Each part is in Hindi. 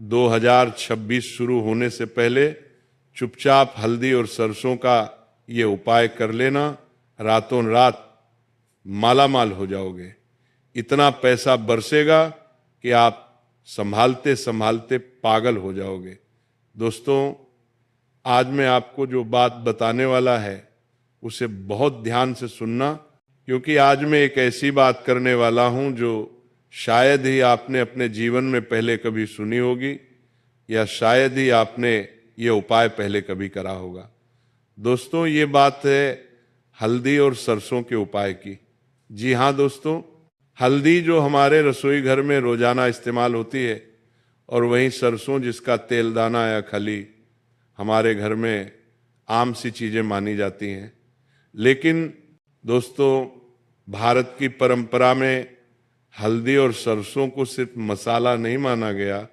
2026 शुरू होने से पहले चुपचाप हल्दी और सरसों का ये उपाय कर लेना, रातों रात माला माल हो जाओगे। इतना पैसा बरसेगा कि आप संभालते संभालते पागल हो जाओगे। दोस्तों, आज मैं आपको जो बात बताने वाला है उसे बहुत ध्यान से सुनना, क्योंकि आज मैं एक ऐसी बात करने वाला हूं जो शायद ही आपने अपने जीवन में पहले कभी सुनी होगी, या शायद ही आपने ये उपाय पहले कभी करा होगा। दोस्तों, ये बात है हल्दी और सरसों के उपाय की। जी हाँ दोस्तों, हल्दी जो हमारे रसोई घर में रोजाना इस्तेमाल होती है, और वहीं सरसों जिसका तेल दाना या खली हमारे घर में आम सी चीजें मानी जाती हैं। लेकिन दोस्तों, भारत की परंपरा में हल्दी और सरसों को सिर्फ मसाला नहीं माना गया,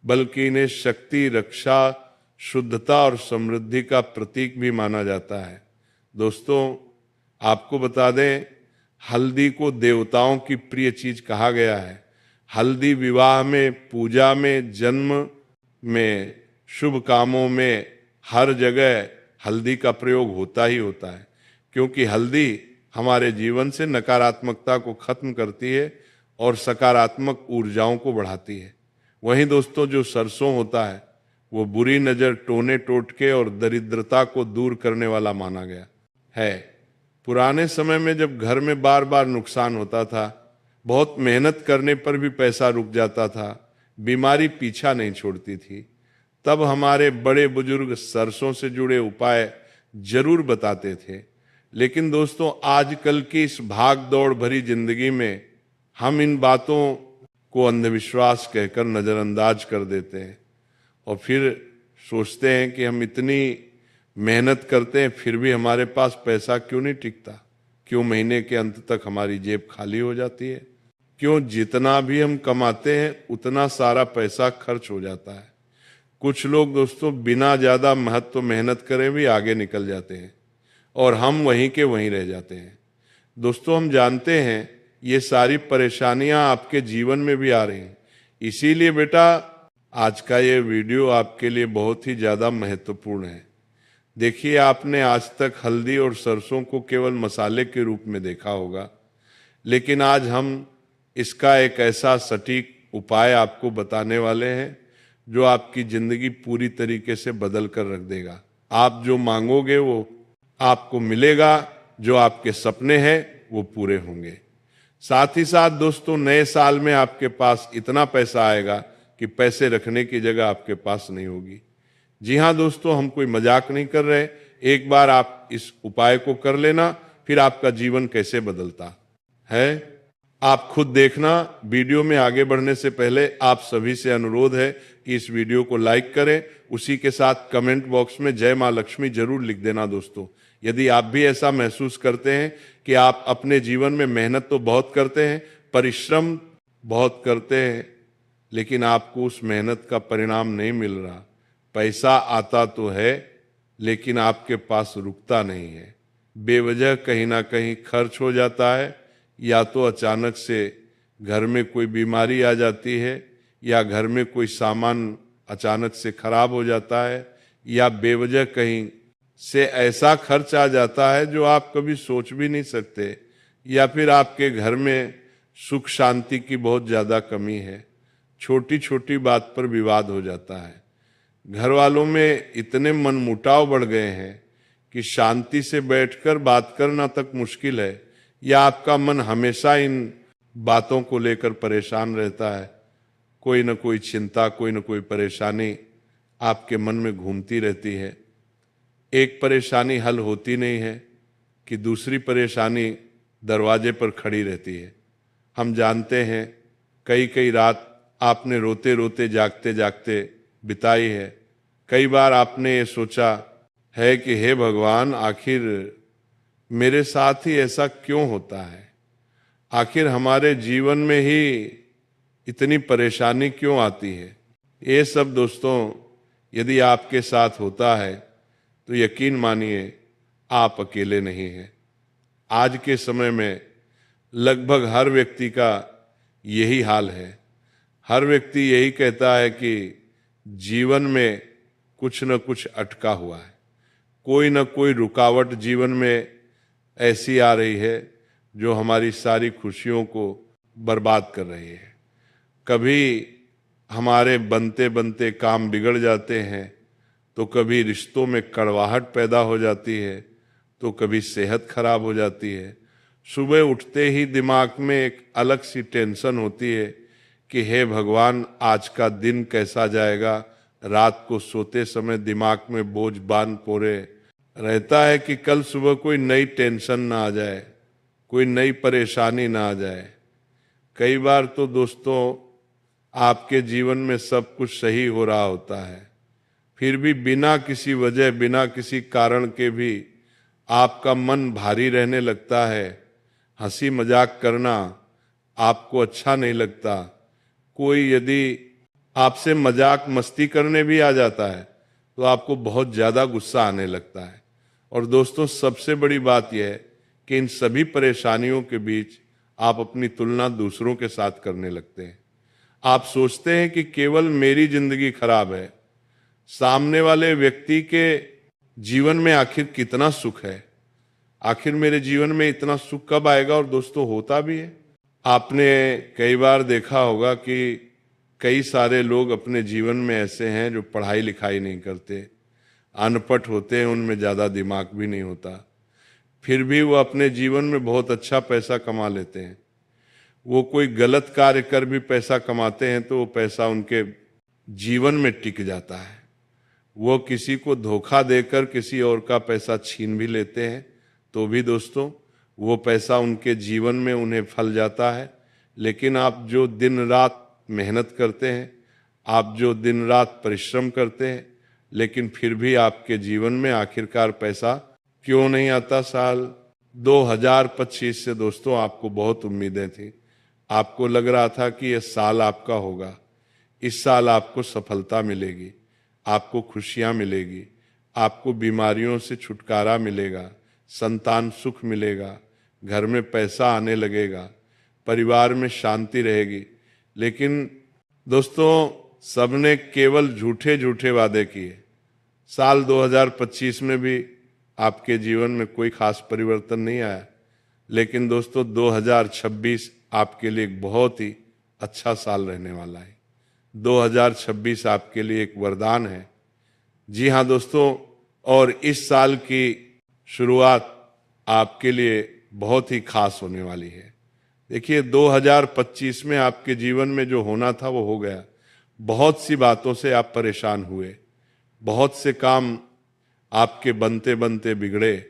बल्कि इन्हें शक्ति, रक्षा, शुद्धता और समृद्धि का प्रतीक भी माना जाता है। दोस्तों, आपको बता दें, हल्दी को देवताओं की प्रिय चीज कहा गया है। हल्दी विवाह में, पूजा में, जन्म में, शुभ कामों में, हर जगह हल्दी का प्रयोग होता ही होता है, क्योंकि हल्दी हमारे जीवन से नकारात्मकता को खत्म करती है और सकारात्मक ऊर्जाओं को बढ़ाती है। वहीं दोस्तों, जो सरसों होता है वो बुरी नजर, टोने टोटके और दरिद्रता को दूर करने वाला माना गया है। पुराने समय में जब घर में बार बार नुकसान होता था, बहुत मेहनत करने पर भी पैसा रुक जाता था, बीमारी पीछा नहीं छोड़ती थी, तब हमारे बड़े बुजुर्ग सरसों से जुड़े उपाय जरूर बताते थे। लेकिन दोस्तों, आजकल की इस भाग दौड़ भरी जिंदगी में हम इन बातों को अंधविश्वास कहकर नजरअंदाज कर देते हैं, और फिर सोचते हैं कि हम इतनी मेहनत करते हैं फिर भी हमारे पास पैसा क्यों नहीं टिकता, क्यों महीने के अंत तक हमारी जेब खाली हो जाती है, क्यों जितना भी हम कमाते हैं उतना सारा पैसा खर्च हो जाता है। कुछ लोग दोस्तों बिना ज्यादा महत्व मेहनत करे भी आगे निकल जाते हैं, और हम वहीं के वहीं रह जाते हैं। दोस्तों, हम जानते हैं ये सारी परेशानियां आपके जीवन में भी आ रही हैं, इसीलिए बेटा आज का ये वीडियो आपके लिए बहुत ही ज्यादा महत्वपूर्ण है। देखिए, आपने आज तक हल्दी और सरसों को केवल मसाले के रूप में देखा होगा, लेकिन आज हम इसका एक ऐसा सटीक उपाय आपको बताने वाले हैं जो आपकी जिंदगी पूरी तरीके से बदल कर रख देगा। आप जो मांगोगे वो आपको मिलेगा, जो आपके सपने हैं वो पूरे होंगे। साथ ही साथ दोस्तों, नए साल में आपके पास इतना पैसा आएगा कि पैसे रखने की जगह आपके पास नहीं होगी। जी हाँ दोस्तों, हम कोई मजाक नहीं कर रहे। एक बार आप इस उपाय को कर लेना, फिर आपका जीवन कैसे बदलता है आप खुद देखना। वीडियो में आगे बढ़ने से पहले आप सभी से अनुरोध है कि इस वीडियो को लाइक करें, उसी के साथ कमेंट बॉक्स में जय मां लक्ष्मी जरूर लिख देना। दोस्तों, यदि आप भी ऐसा महसूस करते हैं कि आप अपने जीवन में मेहनत तो बहुत करते हैं, परिश्रम बहुत करते हैं, लेकिन आपको उस मेहनत का परिणाम नहीं मिल रहा, पैसा आता तो है लेकिन आपके पास रुकता नहीं है, बेवजह कहीं ना कहीं खर्च हो जाता है, या तो अचानक से घर में कोई बीमारी आ जाती है, या घर में कोई सामान अचानक से खराब हो जाता है, या बेवजह कहीं से ऐसा खर्च आ जाता है जो आप कभी सोच भी नहीं सकते, या फिर आपके घर में सुख शांति की बहुत ज्यादा कमी है, छोटी छोटी बात पर विवाद हो जाता है, घर वालों में इतने मनमुटाव बढ़ गए हैं कि शांति से बैठकर बात करना तक मुश्किल है, या आपका मन हमेशा इन बातों को लेकर परेशान रहता है। कोई न कोई चिंता, कोई न कोई परेशानी आपके मन में घूमती रहती है। एक परेशानी हल होती नहीं है कि दूसरी परेशानी दरवाजे पर खड़ी रहती है। हम जानते हैं कई कई रात आपने रोते रोते, जागते जागते बिताई है। कई बार आपने ये सोचा है कि हे भगवान, आखिर मेरे साथ ही ऐसा क्यों होता है, आखिर हमारे जीवन में ही इतनी परेशानी क्यों आती है। ये सब दोस्तों यदि आपके साथ होता है तो यकीन मानिए आप अकेले नहीं हैं। आज के समय में लगभग हर व्यक्ति का यही हाल है। हर व्यक्ति यही कहता है कि जीवन में कुछ न कुछ अटका हुआ है, कोई न कोई रुकावट जीवन में ऐसी आ रही है जो हमारी सारी खुशियों को बर्बाद कर रही है। कभी हमारे बनते बनते काम बिगड़ जाते हैं, तो कभी रिश्तों में कड़वाहट पैदा हो जाती है, तो कभी सेहत खराब हो जाती है। सुबह उठते ही दिमाग में एक अलग सी टेंशन होती है कि हे भगवान, आज का दिन कैसा जाएगा। रात को सोते समय दिमाग में बोझ बांध पोरे रहता है कि कल सुबह कोई नई टेंशन ना आ जाए, कोई नई परेशानी ना आ जाए। कई बार तो दोस्तों आपके जीवन में सब कुछ सही हो रहा होता है, फिर भी बिना किसी वजह, बिना किसी कारण के भी आपका मन भारी रहने लगता है। हंसी मजाक करना आपको अच्छा नहीं लगता। कोई यदि आपसे मजाक मस्ती करने भी आ जाता है तो आपको बहुत ज़्यादा गुस्सा आने लगता है। और दोस्तों सबसे बड़ी बात यह है कि इन सभी परेशानियों के बीच आप अपनी तुलना दूसरों के साथ करने लगते हैं। आप सोचते हैं कि केवल मेरी जिंदगी खराब है, सामने वाले व्यक्ति के जीवन में आखिर कितना सुख है, आखिर मेरे जीवन में इतना सुख कब आएगा। और दोस्तों होता भी है। आपने कई बार देखा होगा कि कई सारे लोग अपने जीवन में ऐसे हैं जो पढ़ाई लिखाई नहीं करते, अनपढ़ होते हैं, उनमें ज़्यादा दिमाग भी नहीं होता, फिर भी वो अपने जीवन में बहुत अच्छा पैसा कमा लेते हैं। वो कोई गलत कार्य कर भी पैसा कमाते हैं तो वो पैसा उनके जीवन में टिक जाता है। वो किसी को धोखा देकर किसी और का पैसा छीन भी लेते हैं तो भी दोस्तों वो पैसा उनके जीवन में उन्हें फल जाता है। लेकिन आप जो दिन रात मेहनत करते हैं, आप जो दिन रात परिश्रम करते हैं, लेकिन फिर भी आपके जीवन में आखिरकार पैसा क्यों नहीं आता। साल 2025 से दोस्तों आपको बहुत उम्मीदें थी, आपको लग रहा था कि यह साल आपका होगा, इस साल आपको सफलता मिलेगी, आपको खुशियां मिलेगी, आपको बीमारियों से छुटकारा मिलेगा, संतान सुख मिलेगा, घर में पैसा आने लगेगा, परिवार में शांति रहेगी। लेकिन दोस्तों सबने केवल झूठे झूठे वादे किए। साल 2025 में भी आपके जीवन में कोई खास परिवर्तन नहीं आया। लेकिन दोस्तों 2026 आपके लिए एक बहुत ही अच्छा साल रहने वाला है। 2026 आपके लिए एक वरदान है। जी हाँ दोस्तों, और इस साल की शुरुआत आपके लिए बहुत ही खास होने वाली है। देखिए 2025 में आपके जीवन में जो होना था वो हो गया। बहुत सी बातों से आप परेशान हुए, बहुत से काम आपके बनते बनते बिगड़े।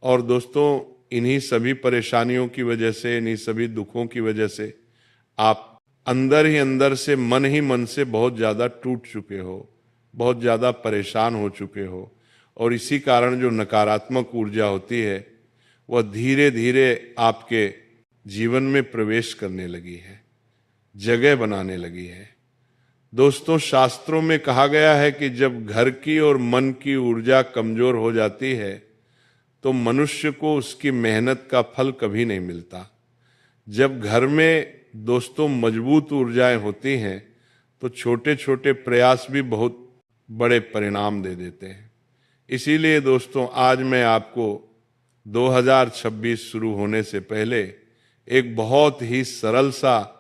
और दोस्तों इन्हीं सभी परेशानियों की वजह से, इन्हीं सभी दुखों की वजह से आप अंदर ही अंदर से, मन ही मन से बहुत ज़्यादा टूट चुके हो, बहुत ज़्यादा परेशान हो चुके हो। और इसी कारण जो नकारात्मक ऊर्जा होती है वह धीरे धीरे आपके जीवन में प्रवेश करने लगी है, जगह बनाने लगी है। दोस्तों शास्त्रों में कहा गया है कि जब घर की और मन की ऊर्जा कमजोर हो जाती है तो मनुष्य को उसकी मेहनत का फल कभी नहीं मिलता। जब घर में दोस्तों मजबूत ऊर्जाएं होती हैं तो छोटे छोटे प्रयास भी बहुत बड़े परिणाम दे देते हैं। इसीलिए दोस्तों आज मैं आपको 2026 शुरू होने से पहले एक बहुत ही सरल सा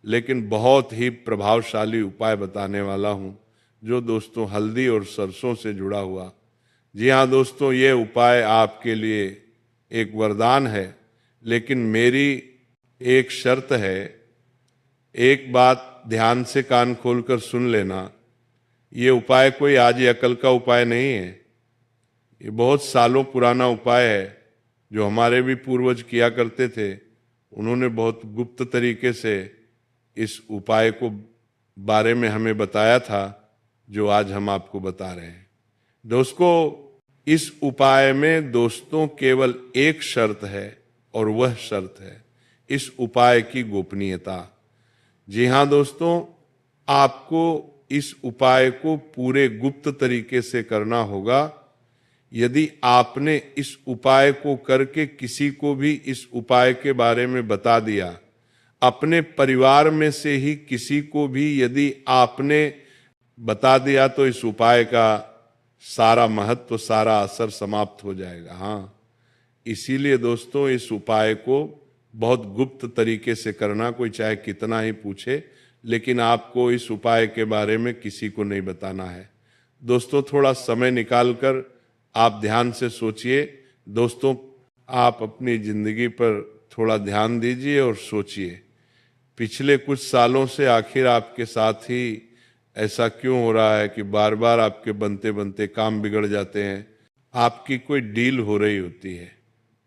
लेकिन बहुत ही प्रभावशाली उपाय बताने वाला हूँ, जो दोस्तों हल्दी और सरसों से जुड़ा हुआ। जी हाँ दोस्तों, ये उपाय आपके लिए एक वरदान है, लेकिन मेरी एक शर्त है। एक बात ध्यान से कान खोलकर सुन लेना, ये उपाय कोई आज या कल का उपाय नहीं है। ये बहुत सालों पुराना उपाय है जो हमारे भी पूर्वज किया करते थे। उन्होंने बहुत गुप्त तरीके से इस उपाय को बारे में हमें बताया था, जो आज हम आपको बता रहे हैं। दोस्तों इस उपाय में दोस्तों केवल एक शर्त है और वह शर्त है इस उपाय की गोपनीयता। जी हाँ दोस्तों, आपको इस उपाय को पूरे गुप्त तरीके से करना होगा। यदि आपने इस उपाय को करके किसी को भी इस उपाय के बारे में बता दिया, अपने परिवार में से ही किसी को भी यदि आपने बता दिया तो इस उपाय का सारा महत्व, सारा असर समाप्त हो जाएगा। हाँ, इसीलिए दोस्तों इस उपाय को बहुत गुप्त तरीके से करना, कोई चाहे कितना ही पूछे, लेकिन आपको इस उपाय के बारे में किसी को नहीं बताना है। दोस्तों थोड़ा समय निकालकर आप ध्यान से सोचिए। दोस्तों आप अपनी जिंदगी पर थोड़ा ध्यान दीजिए और सोचिए, पिछले कुछ सालों से आखिर आपके साथ ही ऐसा क्यों हो रहा है कि बार बार आपके बनते बनते काम बिगड़ जाते हैं। आपकी कोई डील हो रही होती है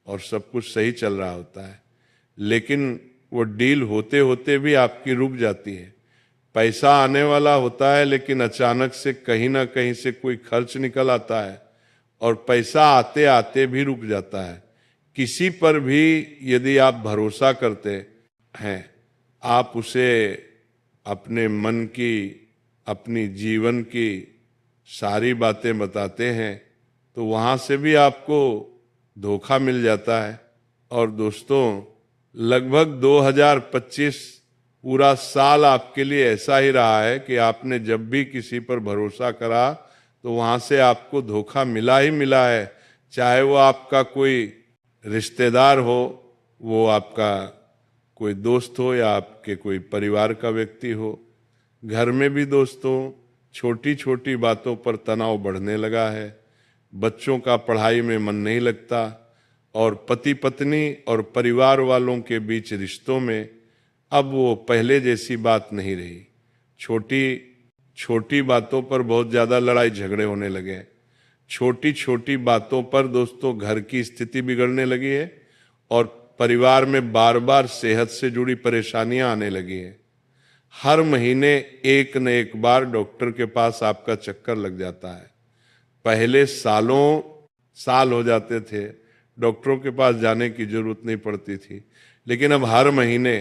और सब कुछ सही चल रहा होता है, लेकिन वो डील होते होते भी आपकी रुक जाती है। पैसा आने वाला होता है, लेकिन अचानक से कहीं ना कहीं से कोई खर्च निकल आता है और पैसा आते आते भी रुक जाता है। किसी पर भी यदि आप भरोसा करते हैं, आप उसे अपने मन की, अपनी जीवन की सारी बातें बताते हैं, तो वहाँ से भी आपको धोखा मिल जाता है। और दोस्तों लगभग 2025 पूरा साल आपके लिए ऐसा ही रहा है कि आपने जब भी किसी पर भरोसा करा तो वहाँ से आपको धोखा मिला ही मिला है। चाहे वो आपका कोई रिश्तेदार हो, वो आपका कोई दोस्त हो, या आपके कोई परिवार का व्यक्ति हो। घर में भी दोस्तों छोटी छोटी बातों पर तनाव बढ़ने लगा है। बच्चों का पढ़ाई में मन नहीं लगता, और पति पत्नी और परिवार वालों के बीच रिश्तों में अब वो पहले जैसी बात नहीं रही। छोटी छोटी बातों पर बहुत ज़्यादा लड़ाई झगड़े होने लगे। छोटी छोटी बातों पर दोस्तों घर की स्थिति बिगड़ने लगी है, और परिवार में बार बार सेहत से जुड़ी परेशानियां आने लगी हैं। हर महीने एक न एक बार डॉक्टर के पास आपका चक्कर लग जाता है। पहले सालों साल हो जाते थे, डॉक्टरों के पास जाने की जरूरत नहीं पड़ती थी, लेकिन अब हर महीने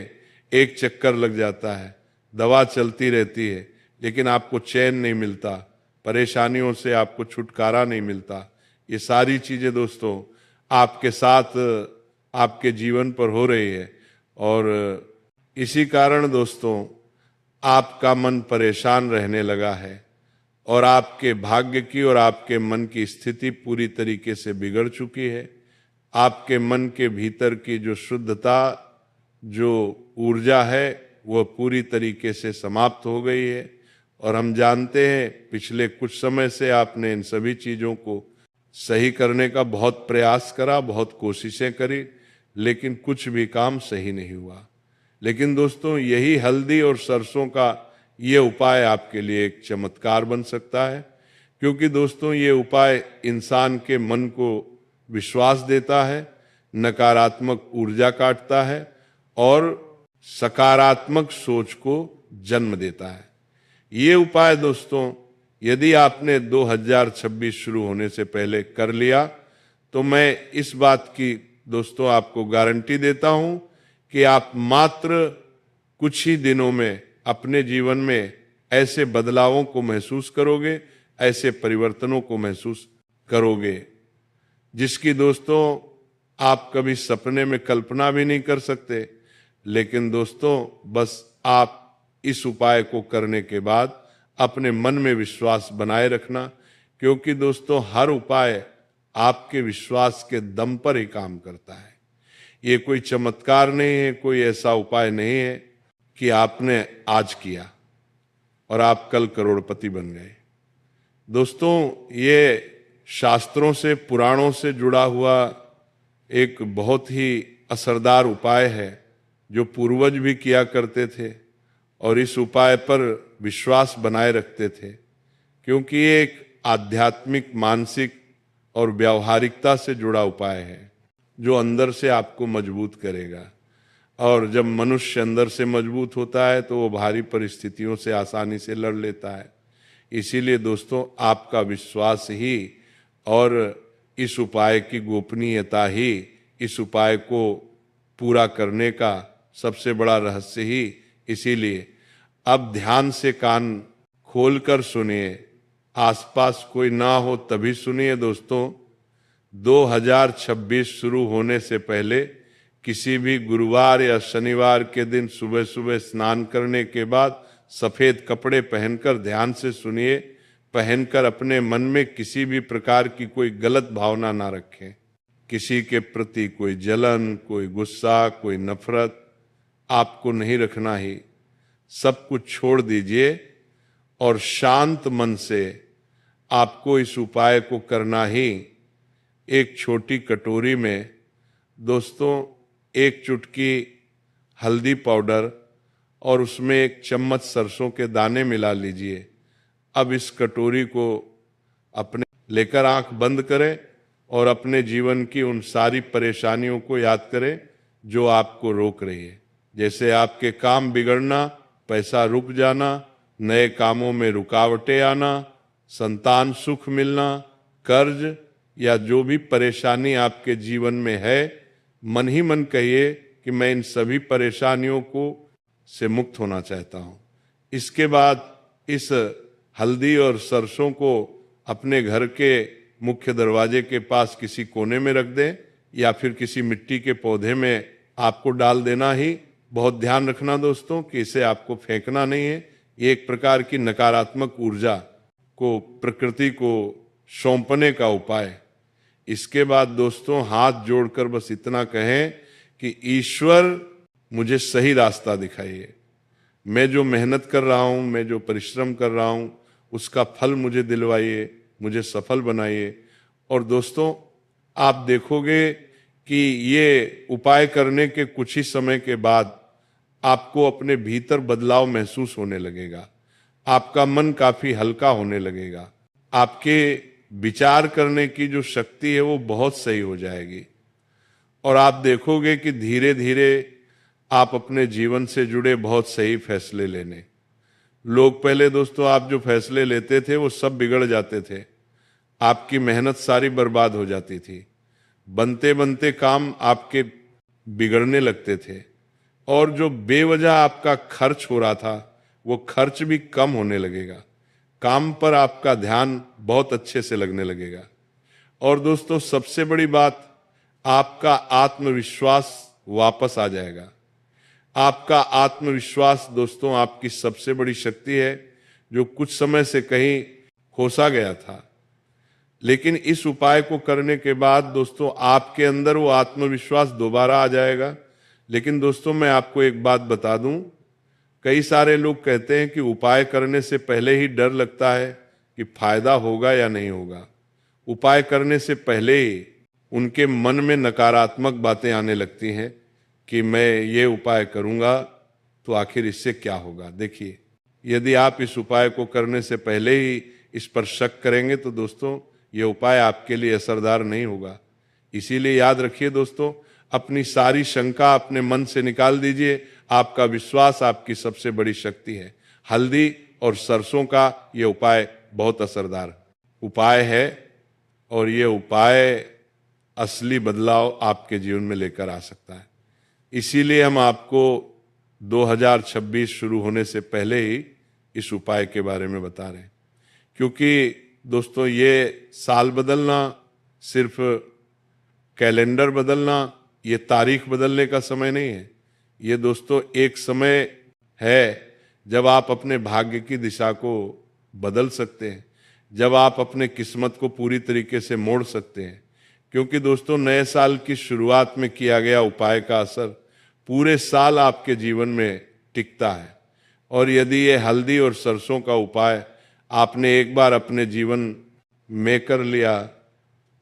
एक चक्कर लग जाता है। दवा चलती रहती है, लेकिन आपको चैन नहीं मिलता, परेशानियों से आपको छुटकारा नहीं मिलता। ये सारी चीजें दोस्तों आपके साथ, आपके जीवन पर हो रही है, और इसी कारण दोस्तों आपका मन परेशान रहने लगा है, और आपके भाग्य की और आपके मन की स्थिति पूरी तरीके से बिगड़ चुकी है। आपके मन के भीतर की जो शुद्धता, जो ऊर्जा है, वह पूरी तरीके से समाप्त हो गई है। और हम जानते हैं पिछले कुछ समय से आपने इन सभी चीज़ों को सही करने का बहुत प्रयास करा, बहुत कोशिशें करी, लेकिन कुछ भी काम सही नहीं हुआ। लेकिन दोस्तों यही हल्दी और सरसों का ये उपाय आपके लिए एक चमत्कार बन सकता है, क्योंकि दोस्तों ये उपाय इंसान के मन को विश्वास देता है, नकारात्मक ऊर्जा काटता है और सकारात्मक सोच को जन्म देता है। ये उपाय दोस्तों यदि आपने 2026 शुरू होने से पहले कर लिया, तो मैं इस बात की दोस्तों आपको गारंटी देता हूं कि आप मात्र कुछ ही दिनों में अपने जीवन में ऐसे बदलावों को महसूस करोगे, ऐसे परिवर्तनों को महसूस करोगे जिसकी दोस्तों आप कभी सपने में कल्पना भी नहीं कर सकते। लेकिन दोस्तों बस आप इस उपाय को करने के बाद अपने मन में विश्वास बनाए रखना, क्योंकि दोस्तों हर उपाय आपके विश्वास के दम पर ही काम करता है। ये कोई चमत्कार नहीं है, कोई ऐसा उपाय नहीं है कि आपने आज किया और आप कल करोड़पति बन गए। दोस्तों ये शास्त्रों से, पुराणों से जुड़ा हुआ एक बहुत ही असरदार उपाय है, जो पूर्वज भी किया करते थे और इस उपाय पर विश्वास बनाए रखते थे, क्योंकि ये एक आध्यात्मिक, मानसिक और व्यावहारिकता से जुड़ा उपाय है, जो अंदर से आपको मजबूत करेगा। और जब मनुष्य अंदर से मजबूत होता है तो वो भारी परिस्थितियों से आसानी से लड़ लेता है। इसीलिए दोस्तों आपका विश्वास ही और इस उपाय की गोपनीयता ही इस उपाय को पूरा करने का सबसे बड़ा रहस्य ही। इसीलिए अब ध्यान से कान खोलकर सुनिए, आसपास कोई ना हो तभी सुनिए। दोस्तों 2026 शुरू होने से पहले किसी भी गुरुवार या शनिवार के दिन सुबह सुबह स्नान करने के बाद सफेद कपड़े पहनकर ध्यान से सुनिए, पहनकर अपने मन में किसी भी प्रकार की कोई गलत भावना ना रखें। किसी के प्रति कोई जलन, कोई गुस्सा, कोई नफरत आपको नहीं रखना ही। सब कुछ छोड़ दीजिए और शांत मन से आपको इस उपाय को करना ही। एक छोटी कटोरी में दोस्तों 1 चुटकी हल्दी पाउडर और उसमें 1 चम्मच सरसों के दाने मिला लीजिए। अब इस कटोरी को अपने लेकर आंख बंद करें और अपने जीवन की उन सारी परेशानियों को याद करें जो आपको रोक रही है। जैसे आपके काम बिगड़ना, पैसा रुक जाना, नए कामों में रुकावटें आना, संतान सुख मिलना, कर्ज या जो भी परेशानी आपके जीवन में है, मन ही मन कहिए कि मैं इन सभी परेशानियों को से मुक्त होना चाहता हूं। इसके बाद इस हल्दी और सरसों को अपने घर के मुख्य दरवाजे के पास किसी कोने में रख दें या फिर किसी मिट्टी के पौधे में आपको डाल देना ही। बहुत ध्यान रखना दोस्तों कि इसे आपको फेंकना नहीं है। ये एक प्रकार की नकारात्मक ऊर्जा को प्रकृति को सौंपने का उपाय। इसके बाद दोस्तों हाथ जोड़कर बस इतना कहें कि ईश्वर मुझे सही रास्ता दिखाइए। मैं जो मेहनत कर रहा हूँ, मैं जो परिश्रम कर रहा हूँ, उसका फल मुझे दिलवाइए, मुझे सफल बनाइए। और दोस्तों आप देखोगे कि ये उपाय करने के कुछ ही समय के बाद आपको अपने भीतर बदलाव महसूस होने लगेगा। आपका मन काफी हल्का होने लगेगा। आपके विचार करने की जो शक्ति है वो बहुत सही हो जाएगी और आप देखोगे कि धीरे धीरे आप अपने जीवन से जुड़े बहुत सही फैसले लेने। लोग पहले दोस्तों आप जो फैसले लेते थे वो सब बिगड़ जाते थे, आपकी मेहनत सारी बर्बाद हो जाती थी, बनते बनते काम आपके बिगड़ने लगते थे और जो बेवजह आपका खर्च हो रहा था वो खर्च भी कम होने लगेगा। काम पर आपका ध्यान बहुत अच्छे से लगने लगेगा। और दोस्तों सबसे बड़ी बात, आपका आत्मविश्वास वापस आ जाएगा। आपका आत्मविश्वास दोस्तों आपकी सबसे बड़ी शक्ति है जो कुछ समय से कहीं खोसा गया था। लेकिन इस उपाय को करने के बाद दोस्तों आपके अंदर वो आत्मविश्वास दोबारा आ जाएगा। लेकिन दोस्तों मैं आपको एक बात बता दूं, कई सारे लोग कहते हैं कि उपाय करने से पहले ही डर लगता है कि फायदा होगा या नहीं होगा। उपाय करने से पहले ही उनके मन में नकारात्मक बातें आने लगती हैं कि मैं ये उपाय करूंगा तो आखिर इससे क्या होगा। देखिए, यदि आप इस उपाय को करने से पहले ही इस पर शक करेंगे तो दोस्तों ये उपाय आपके लिए असरदार नहीं होगा। इसीलिए याद रखिए दोस्तों, अपनी सारी शंका अपने मन से निकाल दीजिए। आपका विश्वास आपकी सबसे बड़ी शक्ति है। हल्दी और सरसों का ये उपाय बहुत असरदार उपाय है और ये उपाय असली बदलाव आपके जीवन में लेकर आ सकता है। इसीलिए हम आपको 2026 शुरू होने से पहले ही इस उपाय के बारे में बता रहे हैं, क्योंकि दोस्तों ये साल बदलना, सिर्फ कैलेंडर बदलना, ये तारीख बदलने का समय नहीं है। ये दोस्तों एक समय है जब आप अपने भाग्य की दिशा को बदल सकते हैं, जब आप अपने किस्मत को पूरी तरीके से मोड़ सकते हैं। क्योंकि दोस्तों नए साल की शुरुआत में किया गया उपाय का असर पूरे साल आपके जीवन में टिकता है। और यदि ये हल्दी और सरसों का उपाय आपने एक बार अपने जीवन में कर लिया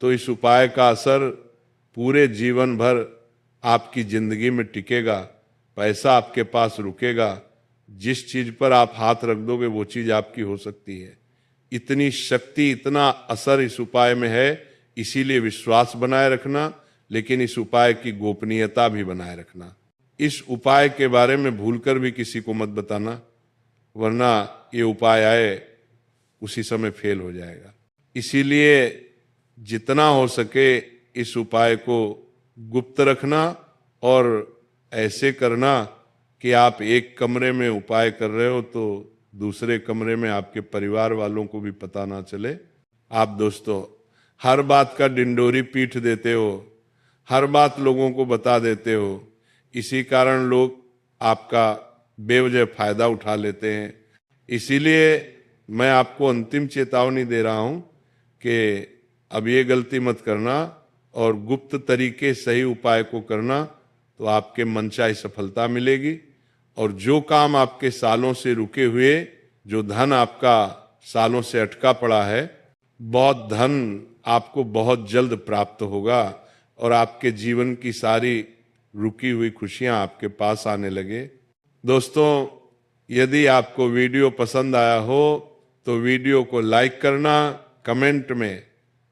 तो इस उपाय का असर पूरे जीवन भर आपकी जिंदगी में टिकेगा। पैसा आपके पास रुकेगा, जिस चीज पर आप हाथ रख दोगे वो चीज आपकी हो सकती है। इतनी शक्ति, इतना असर इस उपाय में है। इसीलिए विश्वास बनाए रखना, लेकिन इस उपाय की गोपनीयता भी बनाए रखना। इस उपाय के बारे में भूलकर भी किसी को मत बताना, वरना ये उपाय आए उसी समय फेल हो जाएगा। इसीलिए जितना हो सके इस उपाय को गुप्त रखना और ऐसे करना कि आप एक कमरे में उपाय कर रहे हो तो दूसरे कमरे में आपके परिवार वालों को भी पता ना चले। आप दोस्तों हर बात का डिंडोरी पीट देते हो, हर बात लोगों को बता देते हो। इसी कारण लोग आपका बेवजह फायदा उठा लेते हैं इसीलिए मैं आपको अंतिम चेतावनी दे रहा हूं कि अब ये गलती मत करना और गुप्त तरीके सही उपाय को करना, तो आपके मनचाही सफलता मिलेगी। और जो काम आपके सालों से रुके हुए, जो धन आपका सालों से अटका पड़ा है, बहुत धन आपको बहुत जल्द प्राप्त होगा और आपके जीवन की सारी रुकी हुई खुशियां आपके पास आने लगे। दोस्तों, यदि आपको वीडियो पसंद आया हो तो वीडियो को लाइक करना, कमेंट में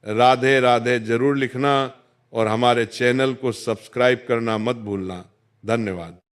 राधे राधे जरूर लिखना और हमारे चैनल को सब्सक्राइब करना मत भूलना। धन्यवाद।